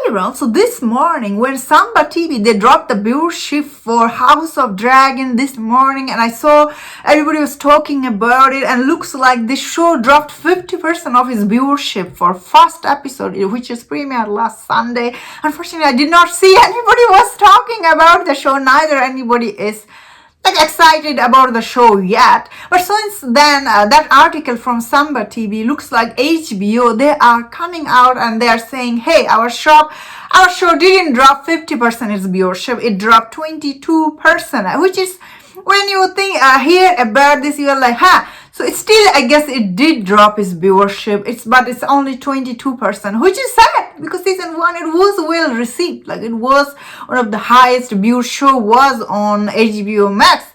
everyone, so this morning when Samba TV, they dropped the viewership for House of Dragon this morning, and I saw everybody was talking about it, and looks like this show dropped 50% of its viewership for first episode, which is premiered last Sunday. Unfortunately, I did not see anybody was talking about the show, neither anybody is excited about the show yet. But since then, that article from Samba TV, looks like HBO, they are coming out and they are saying, hey, our show didn't drop 50% its viewership, it dropped 22%, which is, when you think hear about this, you are like, huh. So it's still, I guess it did drop its viewership. But it's only 22%, which is sad because season 1 it was well received. Like, it was one of the highest viewed show was on HBO Max.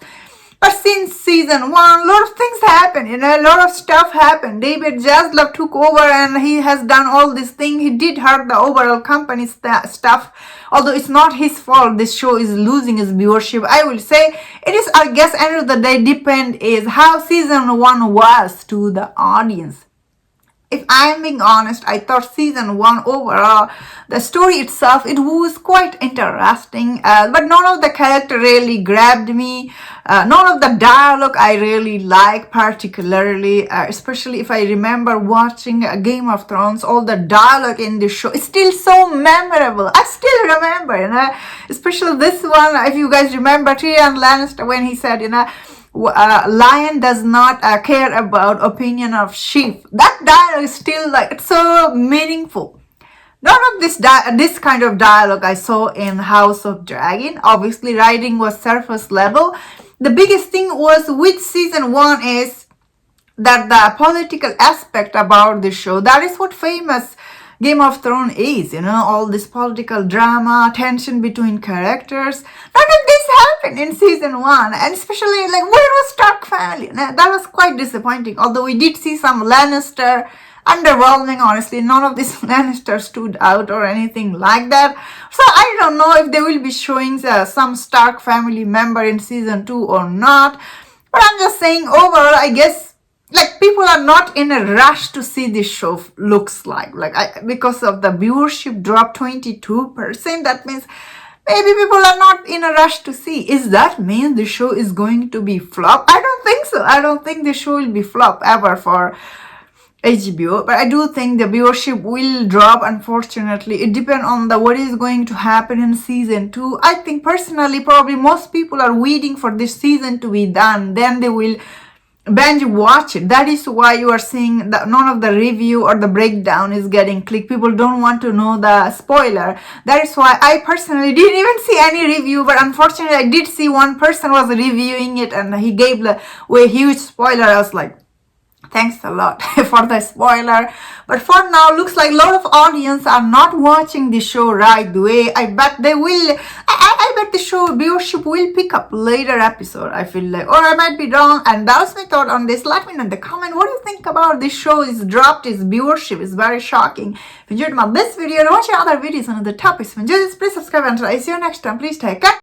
But since season 1, a lot of things happened, a lot of stuff happened. David Zaslav took over and he has done all this thing. He did hurt the overall company stuff. Although it's not his fault, this show is losing its viewership. I will say it is, I guess, end of the day, depend is how season 1 was to the audience. If I'm being honest, I thought season 1 overall, the story itself, it was quite interesting, but none of the character really grabbed me. None of the dialogue I really like particularly, especially if I remember watching Game of Thrones. All the dialogue in this show is still so memorable. I still remember, especially this one. If you guys remember Tyrion Lannister when he said, lion does not care about opinion of sheep. That dialogue is still it's so meaningful. None of this kind of dialogue I saw in House of Dragon. Obviously, writing was surface level. The biggest thing was with season 1 is that the political aspect about the show. That is what famous Game of Thrones is, all this political drama, tension between characters. None of this happened in season 1, and especially where was Stark family? That was quite disappointing. Although we did see some Lannister, underwhelming, honestly. None of these Lannister stood out or anything like that. So I don't know if they will be showing some Stark family member in season 2 or not. But I'm just saying, overall, I guess people are not in a rush to see this show, looks like. Because of the viewership drop 22%, that means maybe people are not in a rush to see. Is that mean the show is going to be flop? I don't think so. I don't think the show will be flop ever for HBO. But I do think the viewership will drop, unfortunately. It depends on what is going to happen in season 2. I think personally, probably most people are waiting for this season to be done. Then they will binge watch it. That is why you are seeing that none of the review or the breakdown is getting clicked. People don't want to know the spoiler. That is why I personally didn't even see any review, but unfortunately I did see one person was reviewing it and he gave a huge spoiler. I was like, thanks a lot for the spoiler. But for now, looks like a lot of audience are not watching the show right away. I bet they will. I bet the show viewership will pick up later episode, I feel like. Or I might be wrong. And that was my thought on this. Let me know in the comment what do you think about this show. Is dropped its viewership. It's very shocking. If you enjoyed this video and watch other videos on other topics, if you enjoyed this, please subscribe and I see you next time. Please take care.